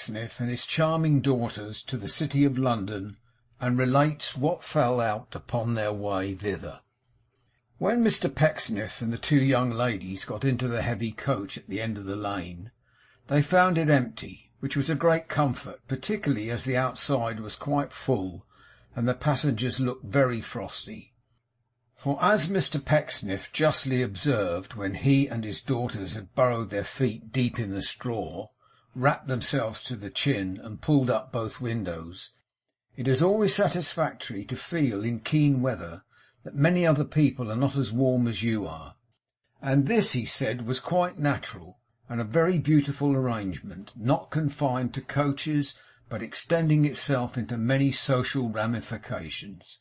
Pecksniff and his charming daughters to the City of London, and relates what fell out upon their way thither. When Mr Pecksniff and the two young ladies got into the heavy coach at the end of the lane, they found it empty, which was a great comfort, particularly as the outside was quite full, and the passengers looked very frosty. For as Mr Pecksniff justly observed, when he and his daughters had burrowed their feet deep in the straw, wrapped themselves to the chin, and pulled up both windows, it is always satisfactory to feel in keen weather that many other people are not as warm as you are, and this, he said, was quite natural, and a very beautiful arrangement, not confined to coaches, but extending itself into many social ramifications.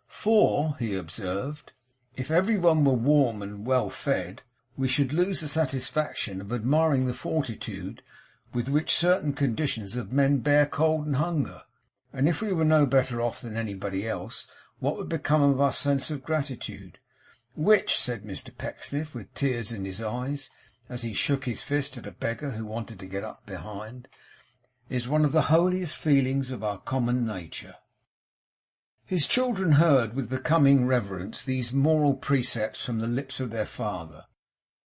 For, he observed, if every one were warm and well fed, we should lose the satisfaction of admiring the fortitude with which certain conditions of men bear cold and hunger. And if we were no better off than anybody else, what would become of our sense of gratitude? Which, said Mr Pecksniff, with tears in his eyes, as he shook his fist at a beggar who wanted to get up behind, is one of the holiest feelings of our common nature. His children heard with becoming reverence these moral precepts from the lips of their father,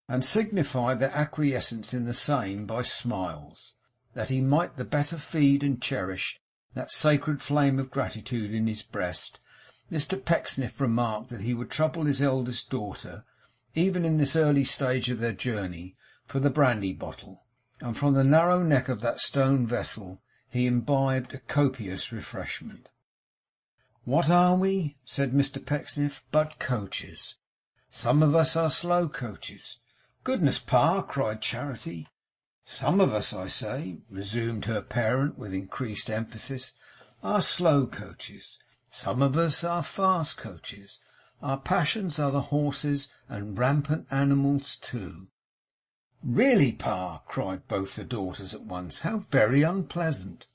and signified their acquiescence in the same by smiles, that he might the better feed and cherish that sacred flame of gratitude in his breast. Mr Pecksniff remarked that he would trouble his eldest daughter, even in this early stage of their journey, for the brandy bottle, and from the narrow neck of that stone vessel he imbibed a copious refreshment. "What are we," said Mr Pecksniff, "but coaches? Some of us are slow coaches." "Goodness, Pa!" cried Charity. "Some of us, I say," resumed her parent with increased emphasis, "are slow coaches. Some of us are fast coaches. Our passions are the horses, and rampant animals too." "Really, Pa!" cried both the daughters at once. "How very unpleasant!"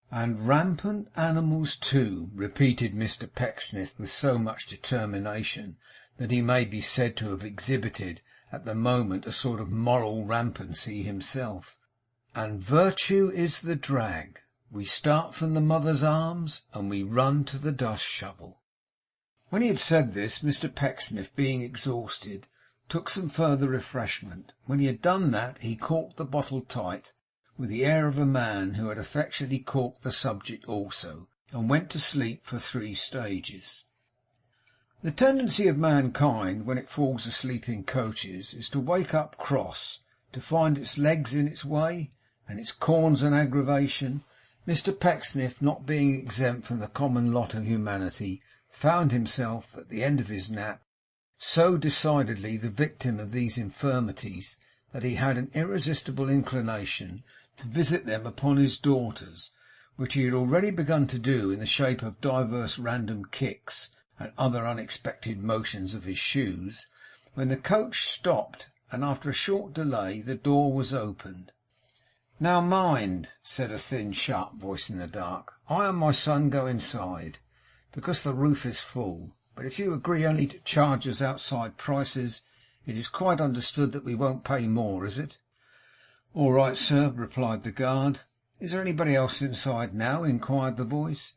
"And rampant animals too," repeated Mr Pecksniff with so much determination that he may be said to have exhibited at the moment a sort of moral rampancy himself. "And virtue is the drag. We start from the mother's arms, and we run to the dust shovel." When he had said this, Mr Pecksniff, being exhausted, took some further refreshment. When he had done that, he corked the bottle tight, with the air of a man who had effectually corked the subject also, and went to sleep for 3 stages. The tendency of mankind, when it falls asleep in coaches, is to wake up cross, to find its legs in its way, and its corns an aggravation. Mr Pecksniff, not being exempt from the common lot of humanity, found himself, at the end of his nap, so decidedly the victim of these infirmities that he had an irresistible inclination to visit them upon his daughters, which he had already begun to do in the shape of divers random kicks and other unexpected motions of his shoes, when the coach stopped, and after a short delay the door was opened. "Now mind," said a thin sharp voice in the dark, "I and my son go inside, because the roof is full. But if you agree only to charge us outside prices, it is quite understood that we won't pay more, is it?" "All right, sir," replied the guard. "Is there anybody else inside now?" inquired the voice.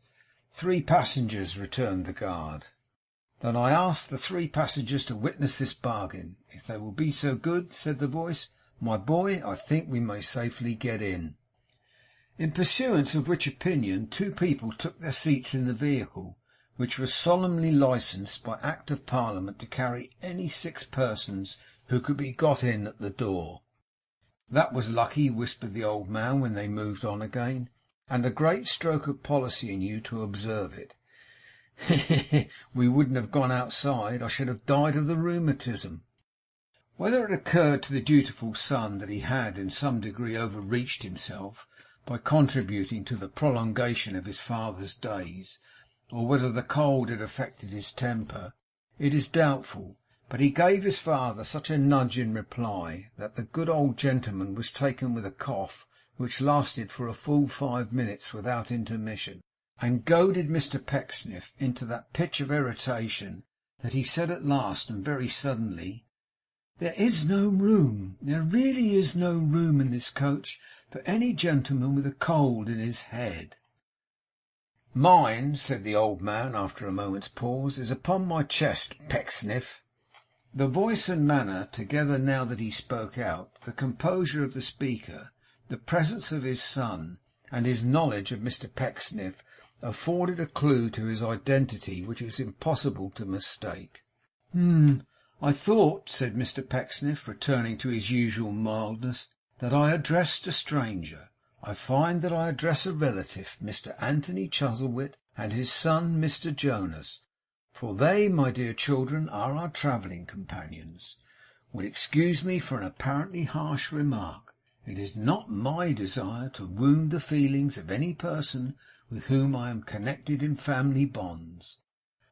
"3 passengers," returned the guard. "Then I ask the 3 passengers to witness this bargain. If they will be so good," said the voice, "my boy, I think we may safely get in." In pursuance of which opinion, 2 people took their seats in the vehicle, which was solemnly licensed by Act of Parliament to carry any 6 persons who could be got in at the door. "That was lucky," whispered the old man when they moved on again, "and a great stroke of policy in you to observe it. We wouldn't have gone outside. I should have died of the rheumatism." Whether it occurred to the dutiful son that he had in some degree overreached himself by contributing to the prolongation of his father's days, or whether the cold had affected his temper, it is doubtful, but he gave his father such a nudge in reply that the good old gentleman was taken with a cough which lasted for a full 5 minutes without intermission, and goaded Mr Pecksniff into that pitch of irritation that he said at last, and very suddenly, "There is no room. There really is no room in this coach. for any gentleman with a cold in his head. Mine, said the old man, after a moment's pause, is upon my chest, Pecksniff. The voice and manner together, now that he spoke out, the composure of the speaker, the presence of his son, and his knowledge of Mr Pecksniff, afforded a clue to his identity which it was impossible to mistake. I thought, said Mr Pecksniff, returning to his usual mildness, that I addressed a stranger. I find that I address a relative, Mr Anthony Chuzzlewit, and his son, Mr Jonas. For they, my dear children, are our travelling companions. Will excuse me for an apparently harsh remark. It is not my desire to wound the feelings of any person with whom I am connected in family bonds.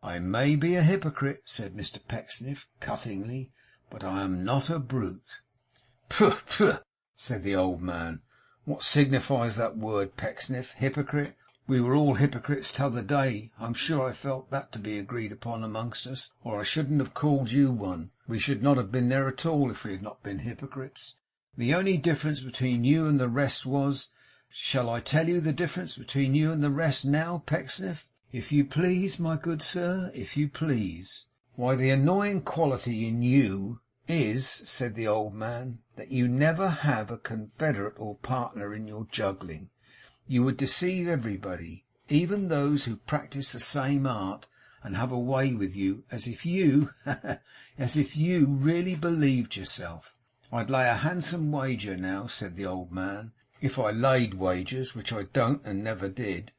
I may be a hypocrite, said Mr Pecksniff, cuttingly, but I am not a brute. Pooh, pooh, said the old man. What signifies that word, Pecksniff? Hypocrite? We were all hypocrites t'other day. I'm sure I felt that to be agreed upon amongst us, or I shouldn't have called you one. We should not have been there at all if we had not been hypocrites. The only difference between you and the rest was— Shall I tell you the difference between you and the rest now, Pecksniff? If you please, my good sir, if you please. Why, the annoying quality in you is, said the old man, that you never have a confederate or partner in your juggling. You would deceive everybody, even those who practise the same art, and have a way with you, as if you really believed yourself. I'd lay a handsome wager now, said the old man, if I laid wagers, which I don't and never did,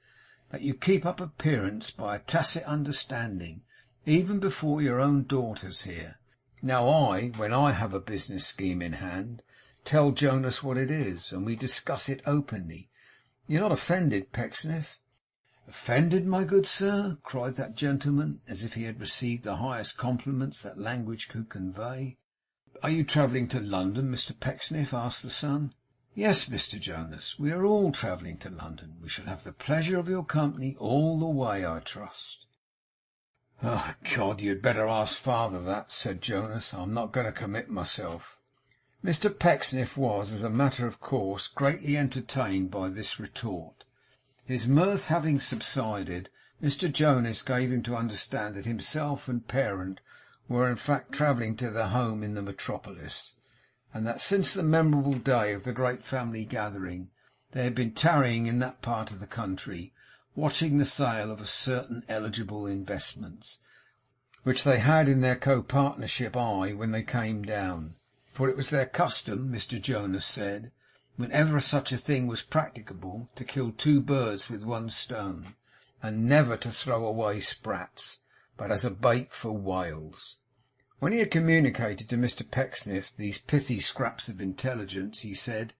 that you keep up appearance by a tacit understanding, even before your own daughters here. Now I, when I have a business scheme in hand, tell Jonas what it is, and we discuss it openly. You're not offended, Pecksniff? Offended, my good sir? Cried that gentleman, as if he had received the highest compliments that language could convey. Are you travelling to London, Mr Pecksniff? Asked the son. Yes, Mr Jonas, we are all travelling to London. We shall have the pleasure of your company all the way, I trust. Oh, God, you'd better ask father that, said Jonas. I'm not going to commit myself. Mr Pecksniff was, as a matter of course, greatly entertained by this retort. His mirth having subsided, Mr Jonas gave him to understand that himself and parent were in fact travelling to their home in the metropolis, and that since the memorable day of the great family gathering they had been tarrying in that part of the country, watching the sale of certain eligible investments, which they had in their co-partnership eye when they came down. For it was their custom, Mr Jonas said, whenever such a thing was practicable, to kill two birds with one stone, and never to throw away sprats, but as a bait for whales. When he had communicated to Mr Pecksniff these pithy scraps of intelligence, he said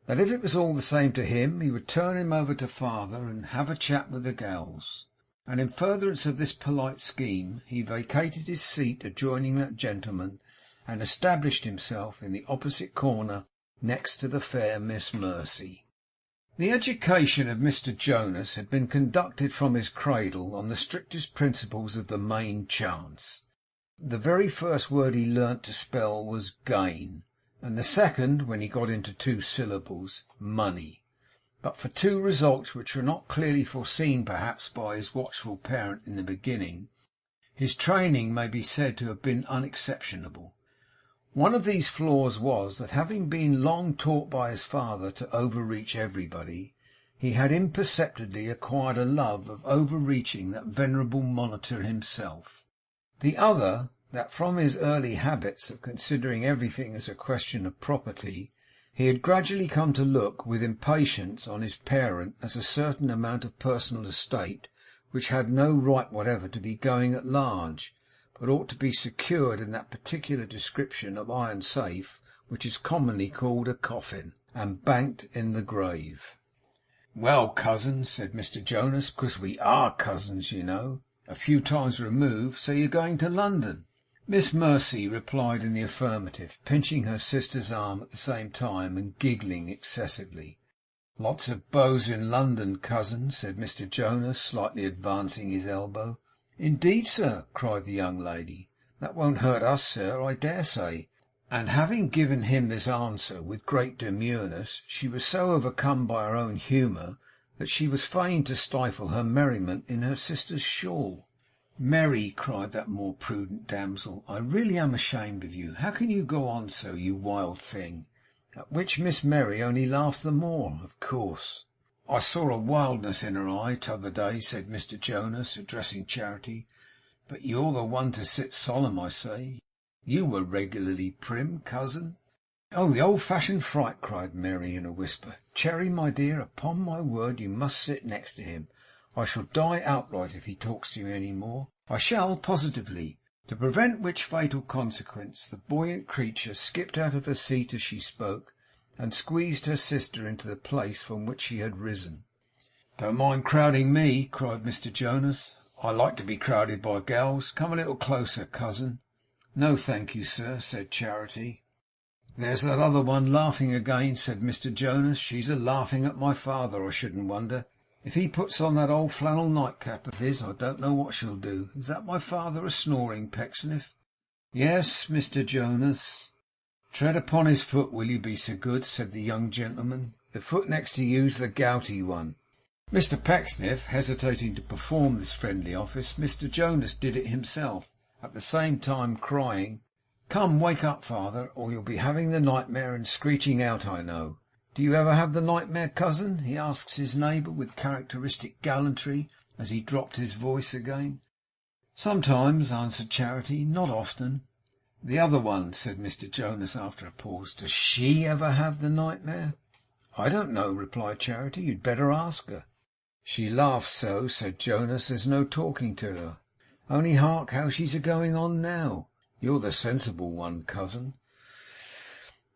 that if it was all the same to him, he would turn him over to father and have a chat with the gals. And in furtherance of this polite scheme, he vacated his seat adjoining that gentleman, and established himself in the opposite corner next to the fair Miss Mercy. The education of Mr Jonas had been conducted from his cradle on the strictest principles of the main chance. The very first word he learnt to spell was gain, and the second, when he got into 2 syllables, money. But for 2 results which were not clearly foreseen perhaps by his watchful parent in the beginning, his training may be said to have been unexceptionable. One of these flaws was that, having been long taught by his father to overreach everybody, he had imperceptibly acquired a love of overreaching that venerable monitor himself. The other, that from his early habits of considering everything as a question of property, he had gradually come to look with impatience on his parent as a certain amount of personal estate which had no right whatever to be going at large, but ought to be secured in that particular description of iron safe which is commonly called a coffin, and banked in the grave. Well, cousin, said Mr Jonas, because we are cousins, you know, a few times removed, so you're going to London? Miss Mercy replied in the affirmative, pinching her sister's arm at the same time, and giggling excessively. Lots of beaux in London, cousin, said Mr Jonas, slightly advancing his elbow. Indeed, sir, cried the young lady. That won't hurt us, sir, I dare say. And having given him this answer with great demureness, she was so overcome by her own humour that she was fain to stifle her merriment in her sister's shawl. 'Mary,' cried that more prudent damsel, 'I really am ashamed of you. How can you go on so, you wild thing?' At which Miss Mary only laughed the more, of course. 'I saw a wildness in her eye t'other day,' said Mr Jonas, addressing Charity. 'But you're the one to sit solemn, I say. You were regularly prim, cousin.' 'Oh, the old-fashioned fright!' cried Mary in a whisper. 'Cherry, my dear, upon my word you must sit next to him. I shall die outright if he talks to you any more. I shall, positively.' To prevent which fatal consequence, the buoyant creature skipped out of her seat as she spoke, and squeezed her sister into the place from which she had risen. 'Don't mind crowding me,' cried Mr Jonas. 'I like to be crowded by gals. Come a little closer, cousin.' 'No, thank you, sir,' said Charity. 'There's that other one laughing again,' said Mr Jonas. 'She's a laughing at my father, I shouldn't wonder. If he puts on that old flannel nightcap of his, I don't know what she'll do. Is that my father a snoring, Pecksniff?' 'Yes, Mr Jonas.' 'Tread upon his foot, will you be so good?' said the young gentleman. 'The foot next to you's the gouty one.' Mr Pecksniff hesitating to perform this friendly office, Mr Jonas did it himself, at the same time crying, 'Come, wake up, father, or you'll be having the nightmare and screeching out, I know. Do you ever have the nightmare, cousin?' he asks his neighbour with characteristic gallantry, as he dropped his voice again. 'Sometimes,' answered Charity. 'Not often.' 'The other one,' said Mr Jonas after a pause. 'Does she ever have the nightmare?' 'I don't know,' replied Charity. 'You'd better ask her.' 'She laughs so,' said Jonas, 'there's no talking to her. Only hark how she's a-going on now. You're the sensible one, cousin.'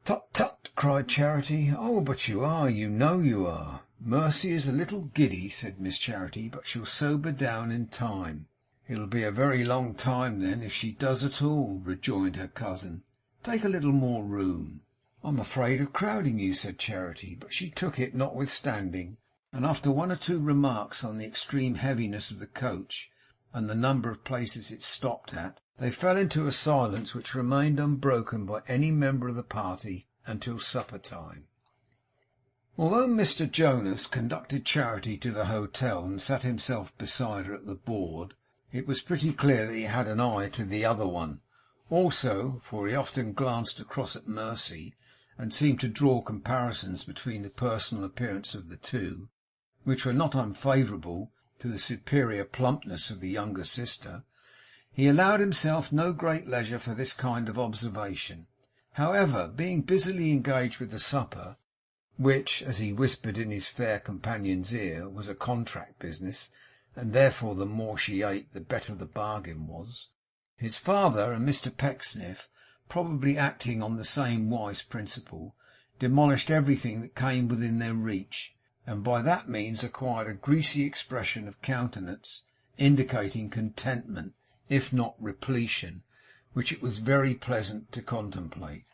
'Tut, tut!' cried Charity. 'Oh, but you are, you know you are.' 'Mercy is a little giddy,' said Miss Charity, 'but she'll sober down in time.' 'It'll be a very long time then, if she does at all,' rejoined her cousin. 'Take a little more room.' 'I'm afraid of crowding you,' said Charity, but she took it notwithstanding, and after one or two remarks on the extreme heaviness of the coach and the number of places it stopped at, they fell into a silence which remained unbroken by any member of the party until supper time. Although Mr Jonas conducted Charity to the hotel and sat himself beside her at the board, it was pretty clear that he had an eye to the other one also, for he often glanced across at Mercy, and seemed to draw comparisons between the personal appearance of the two, which were not unfavourable to the superior plumpness of the younger sister. He allowed himself no great leisure for this kind of observation. However, being busily engaged with the supper, which, as he whispered in his fair companion's ear, was a contract business, and therefore the more she ate the better the bargain was, his father and Mr Pecksniff, probably acting on the same wise principle, demolished everything that came within their reach, and by that means acquired a greasy expression of countenance, indicating contentment, if not repletion, which it was very pleasant to contemplate.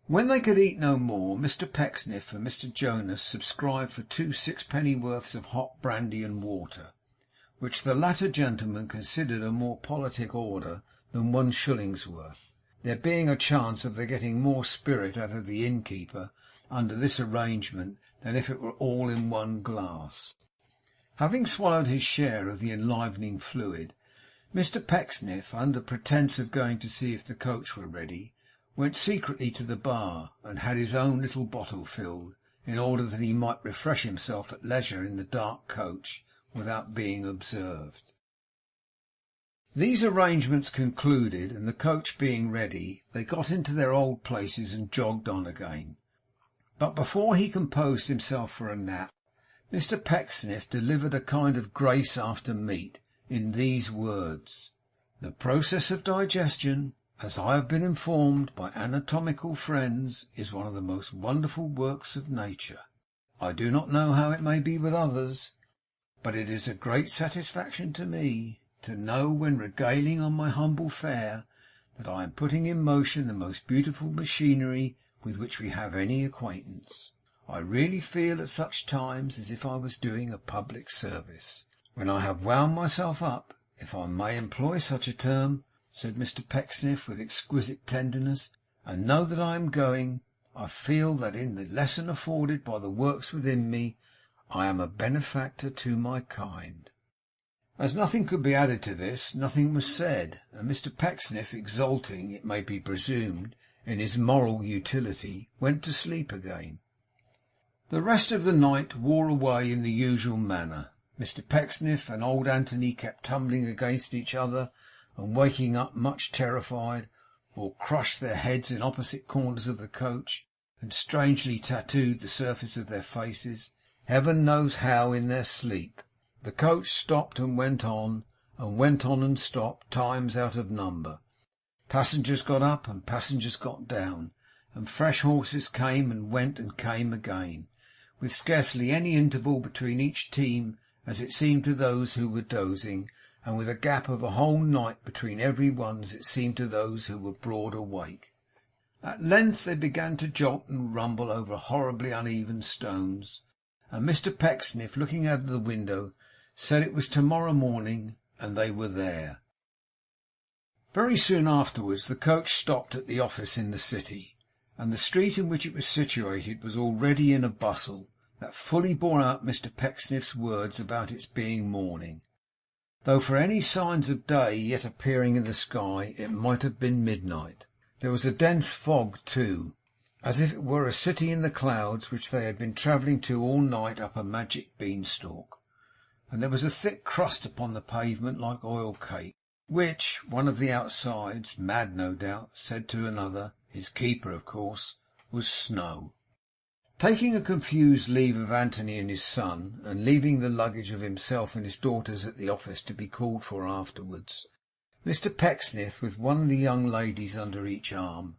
When they could eat no more, Mr Pecksniff and Mr Jonas subscribed for 2 sixpennyworths of hot brandy and water, which the latter gentleman considered a more politic order than 1 shillingsworth, there being a chance of their getting more spirit out of the innkeeper under this arrangement than if it were all in one glass. Having swallowed his share of the enlivening fluid, Mr Pecksniff, under pretence of going to see if the coach were ready, went secretly to the bar, and had his own little bottle filled, in order that he might refresh himself at leisure in the dark coach, without being observed. These arrangements concluded, and the coach being ready, they got into their old places and jogged on again. But before he composed himself for a nap, Mr Pecksniff delivered a kind of grace after meat, in these words: 'The process of digestion, as I have been informed by anatomical friends, is one of the most wonderful works of nature. I do not know how it may be with others, but it is a great satisfaction to me to know, when regaling on my humble fare, that I am putting in motion the most beautiful machinery with which we have any acquaintance. I really feel at such times as if I was doing a public service. When I have wound myself up, if I may employ such a term,' said Mr Pecksniff with exquisite tenderness, and know that I am going, I feel that in the lesson afforded by the works within me, I am a benefactor to my kind. As nothing could be added to this, nothing was said, and Mr Pecksniff, exulting, it may be presumed, in his moral utility, went to sleep again. The rest of the night wore away in the usual manner. Mr Pecksniff and old Anthony kept tumbling against each other, and waking up much terrified, or crushed their heads in opposite corners of the coach, and strangely tattooed the surface of their faces, heaven knows how, in their sleep. The coach stopped and went on and stopped, times out of number. Passengers got up and passengers got down, and fresh horses came and went and came again, with scarcely any interval between each team, as it seemed to those who were dozing, and with a gap of a whole night between every one, as it seemed to those who were broad awake. At length they began to jolt and rumble over horribly uneven stones, and Mr Pecksniff, looking out of the window, said it was to-morrow morning, and they were there. Very soon afterwards the coach stopped at the office in the city, and the street in which it was situated was already in a bustle that fully bore out Mr Pecksniff's words about its being morning, though for any signs of day yet appearing in the sky it might have been midnight. There was a dense fog too, as if it were a city in the clouds which they had been travelling to all night up a magic beanstalk, and there was a thick crust upon the pavement like oil cake, which one of the outsides, mad no doubt, said to another, his keeper of course, was snow. Taking a confused leave of Anthony and his son, and leaving the luggage of himself and his daughters at the office to be called for afterwards, Mr Pecksniff, with one of the young ladies under each arm,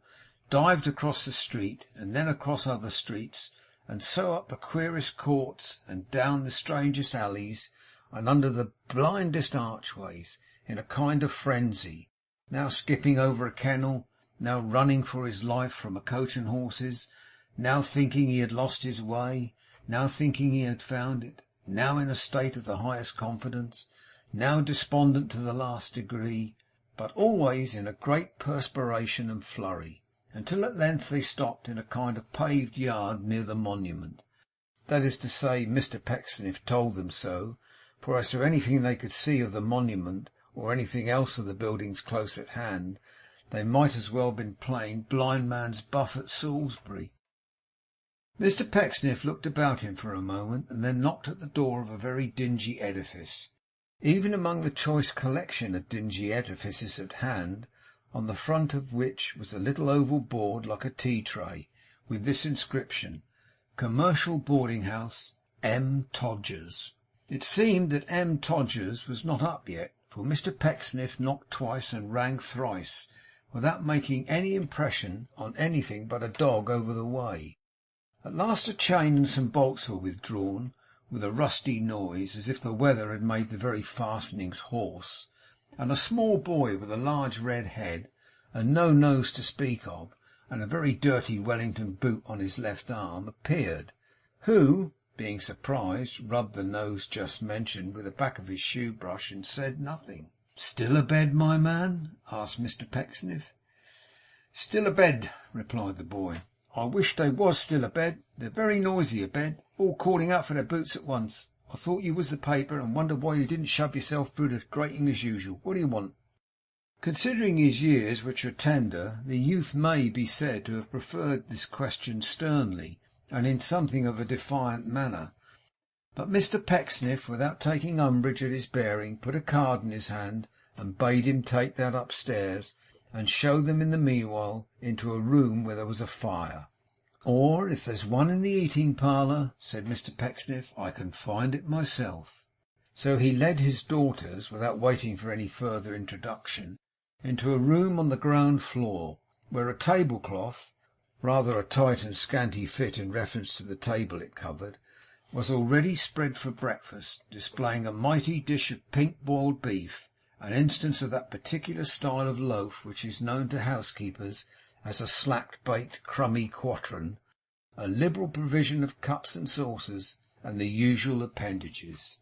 dived across the street, and then across other streets, and so up the queerest courts, and down the strangest alleys, and under the blindest archways, in a kind of frenzy, now skipping over a kennel, now running for his life from a coach and horses, now thinking he had lost his way, now thinking he had found it, now in a state of the highest confidence, now despondent to the last degree, but always in a great perspiration and flurry, until at length they stopped in a kind of paved yard near the monument. That is to say, Mr Pecksniff told them so, for as to anything they could see of the monument, or anything else of the buildings close at hand, they might as well have been playing blind man's buff at Salisbury. Mr Pecksniff looked about him for a moment, and then knocked at the door of a very dingy edifice. Even among the choice collection of dingy edifices at hand, on the front of which was a little oval board like a tea-tray, with this inscription: Commercial Boarding House, M. Todgers. It seemed that M. Todgers was not up yet, for Mr Pecksniff knocked twice and rang thrice, without making any impression on anything but a dog over the way. At last a chain and some bolts were withdrawn, with a rusty noise, as if the weather had made the very fastenings hoarse, and a small boy with a large red head, and no nose to speak of, and a very dirty Wellington boot on his left arm, appeared, who, being surprised, rubbed the nose just mentioned with the back of his shoe brush, and said nothing. 'Still abed, my man?' asked Mr Pecksniff. 'Still abed,' replied the boy. 'I wish they was still abed. They're very noisy abed, all calling out for their boots at once. I thought you was the paper, and wondered why you didn't shove yourself through the grating as usual. What do you want?' Considering his years, which were tender, the youth may be said to have preferred this question sternly, and in something of a defiant manner. But Mr Pecksniff, without taking umbrage at his bearing, put a card in his hand, and bade him take that upstairs, and show them in the meanwhile into a room where there was a fire. 'Or if there's one in the eating parlour,' said Mr Pecksniff, 'I can find it myself.' So he led his daughters, without waiting for any further introduction, into a room on the ground floor, where a tablecloth, rather a tight and scanty fit in reference to the table it covered, was already spread for breakfast, displaying a mighty dish of pink boiled beef, an instance of that particular style of loaf which is known to housekeepers as a slack-baked crummy quartern, a liberal provision of cups and saucers, and the usual appendages.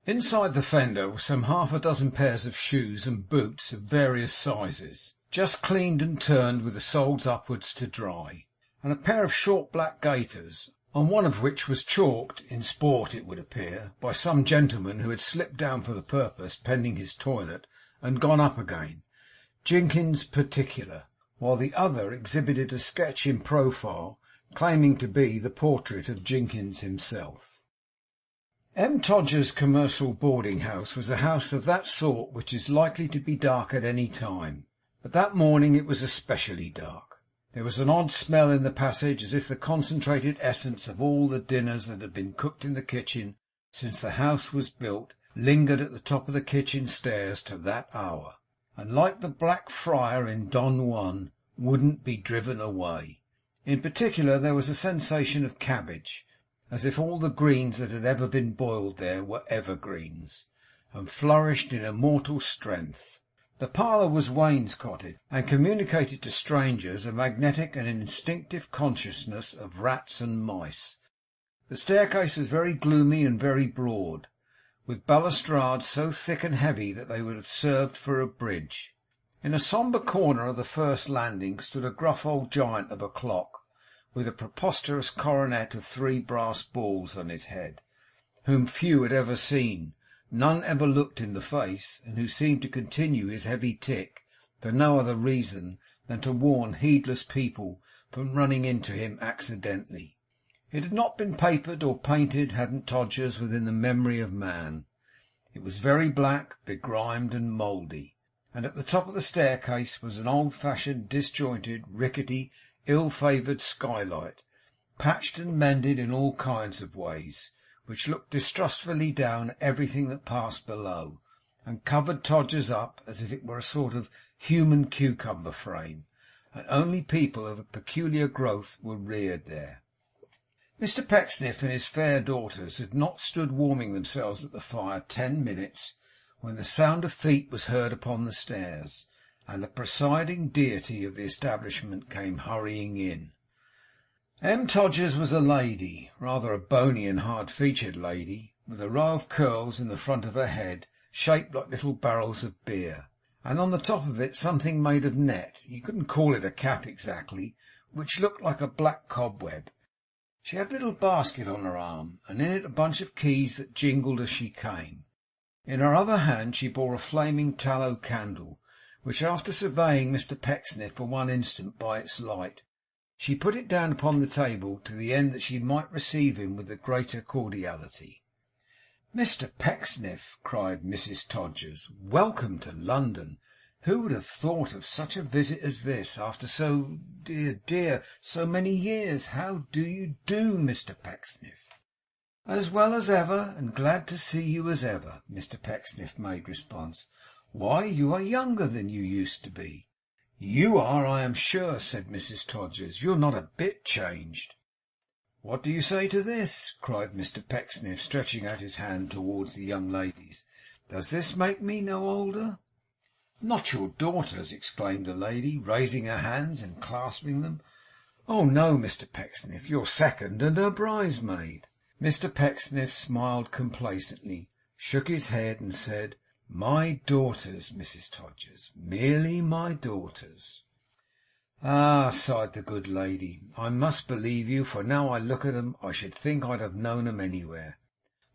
Inside the fender were some half a dozen pairs of shoes and boots of various sizes, just cleaned and turned with the soles upwards to dry, and a pair of short black gaiters, on one of which was chalked, in sport it would appear, by some gentleman who had slipped down for the purpose, pending his toilet, and gone up again, Jinkins particular, while the other exhibited a sketch in profile, claiming to be the portrait of Jinkins himself. M. Todgers's commercial boarding house was a house of that sort which is likely to be dark at any time, but that morning it was especially dark. There was an odd smell in the passage, as if the concentrated essence of all the dinners that had been cooked in the kitchen since the house was built lingered at the top of the kitchen stairs to that hour, and like the Black Friar in Don Juan, wouldn't be driven away. In particular, there was a sensation of cabbage, as if all the greens that had ever been boiled there were evergreens, and flourished in immortal strength. The parlour was wainscoted, and communicated to strangers a magnetic and instinctive consciousness of rats and mice. The staircase was very gloomy and very broad, with balustrades so thick and heavy that they would have served for a bridge. In a sombre corner of the first landing stood a gruff old giant of a clock, with a preposterous coronet of 3 brass balls on his head, whom few had ever seen, none ever looked in the face, and who seemed to continue his heavy tick for no other reason than to warn heedless people from running into him accidentally. It had not been papered or painted, hadn't Todgers, within the memory of man. It was very black, begrimed, and mouldy, and at the top of the staircase was an old-fashioned, disjointed, rickety, ill-favoured skylight, patched and mended in all kinds of ways, which looked distrustfully down at everything that passed below, and covered Todgers up as if it were a sort of human cucumber frame, and only people of a peculiar growth were reared there. Mr Pecksniff and his fair daughters had not stood warming themselves at the fire 10 minutes, when the sound of feet was heard upon the stairs, and the presiding deity of the establishment came hurrying in. M. Todgers was a lady, rather a bony and hard-featured lady, with a row of curls in the front of her head, shaped like little barrels of beer, and on the top of it something made of net, you couldn't call it a cap exactly, which looked like a black cobweb. She had a little basket on her arm, and in it a bunch of keys that jingled as she came. In her other hand she bore a flaming tallow candle, which, after surveying Mr Pecksniff for one instant by its light, she put it down upon the table to the end that she might receive him with the greater cordiality. "Mr Pecksniff," cried Mrs Todgers, "welcome to London! Who would have thought of such a visit as this, after so dear, so many years? How do you do, Mr Pecksniff?" "As well as ever, and glad to see you as ever," Mr Pecksniff made response. "Why, you are younger than you used to be." "You are, I am sure," said Mrs Todgers. "You're not a bit changed." "What do you say to this?" cried Mr Pecksniff, stretching out his hand towards the young ladies. "Does this make me no older?" "Not your daughters!" exclaimed the lady, raising her hands and clasping them. "Oh no, Mr Pecksniff, your second and her bridesmaid." Mr Pecksniff smiled complacently, shook his head, and said, "My daughters, Mrs Todgers, merely my daughters." "Ah!" sighed the good lady, "I must believe you, for now I look at 'em, I should think I'd have known 'em anywhere.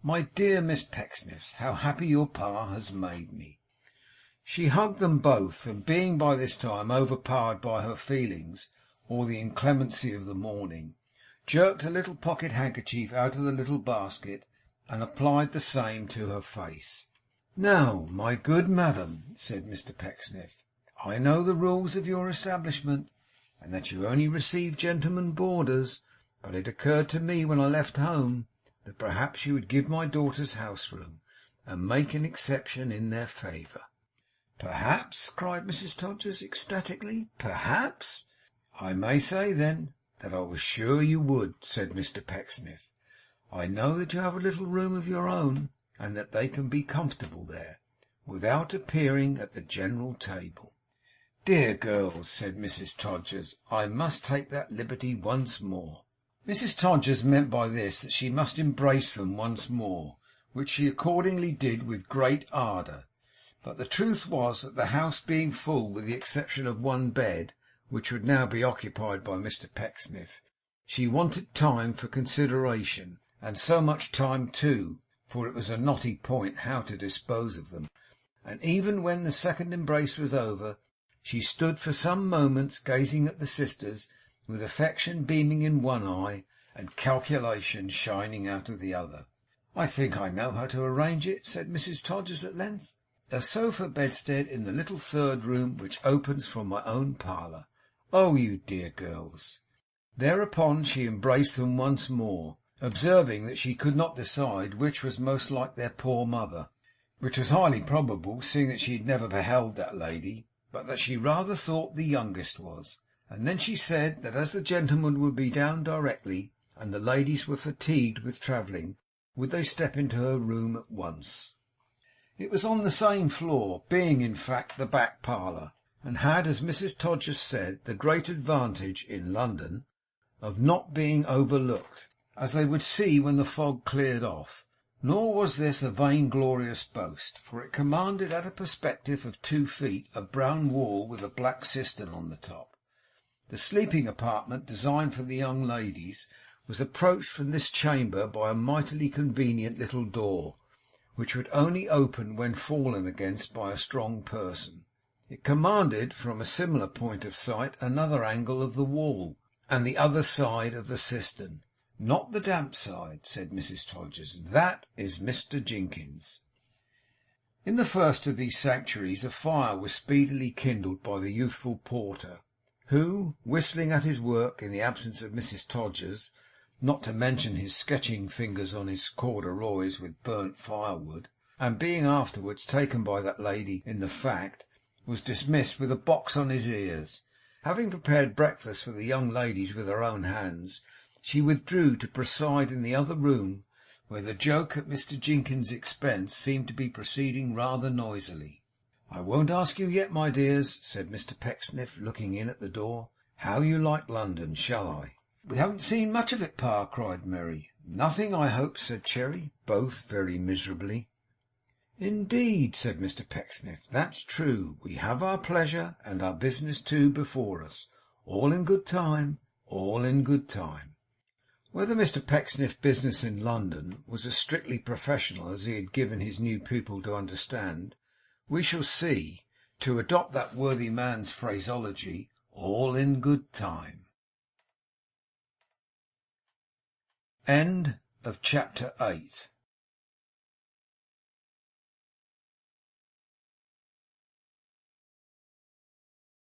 My dear Miss Pecksniffs, how happy your pa has made me!" She hugged them both, and being by this time overpowered by her feelings, or the inclemency of the morning, jerked a little pocket handkerchief out of the little basket, and applied the same to her face. "Now, my good madam," said Mr Pecksniff, "I know the rules of your establishment, and that you only receive gentlemen boarders, but it occurred to me when I left home that perhaps you would give my daughters house room, and make an exception in their favour." "Perhaps!" cried Mrs Todgers ecstatically. "Perhaps!" "I may say, then, that I was sure you would," said Mr Pecksniff. "I know that you have a little room of your own, and that they can be comfortable there, without appearing at the general table." "Dear girls," said Mrs Todgers, "I must take that liberty once more." Mrs Todgers meant by this that she must embrace them once more, which she accordingly did with great ardour. But the truth was that the house being full with the exception of one bed, which would now be occupied by Mr Pecksniff, she wanted time for consideration, and so much time too, for it was a knotty point how to dispose of them, and even when the second embrace was over, she stood for some moments gazing at the sisters, with affection beaming in one eye and calculation shining out of the other. 'I think I know how to arrange it,' said Mrs Todgers at length. 'A sofa bedstead in the little third room which opens from my own parlour. Oh, you dear girls!' Thereupon she embraced them once more, observing that she could not decide which was most like their poor mother, which was highly probable, seeing that she had never beheld that lady, but that she rather thought the youngest was. And then she said that as the gentlemen would be down directly, and the ladies were fatigued with travelling, would they step into her room at once. It was on the same floor, being in fact the back parlour, and had, as Mrs Todgers said, the great advantage in London of not being overlooked, as they would see when the fog cleared off. Nor was this a vainglorious boast, for it commanded at a perspective of 2 feet a brown wall with a black cistern on the top. The sleeping apartment, designed for the young ladies, was approached from this chamber by a mightily convenient little door, which would only open when fallen against by a strong person. It commanded from a similar point of sight another angle of the wall, and the other side of the cistern. 'Not the damp side,' said Mrs Todgers. 'That is Mr Jinkins.' In the first of these sanctuaries a fire was speedily kindled by the youthful porter, who, whistling at his work in the absence of Mrs Todgers, not to mention his sketching fingers on his corduroys with burnt firewood, and being afterwards taken by that lady in the fact, was dismissed with a box on his ears. Having prepared breakfast for the young ladies with her own hands, she withdrew to preside in the other room, where the joke at Mr Jinkins's expense seemed to be proceeding rather noisily. 'I won't ask you yet, my dears,' said Mr Pecksniff, looking in at the door, 'how you like London, shall I?' 'We haven't seen much of it, Pa,' cried Merry. 'Nothing, I hope,' said Cherry, both very miserably. 'Indeed,' said Mr Pecksniff, 'that's true. We have our pleasure, and our business too, before us. All in good time, all in good time.' Whether Mr Pecksniff's business in London was as strictly professional as he had given his new pupil to understand, we shall see. To adopt that worthy man's phraseology, all in good time. End of chapter 8.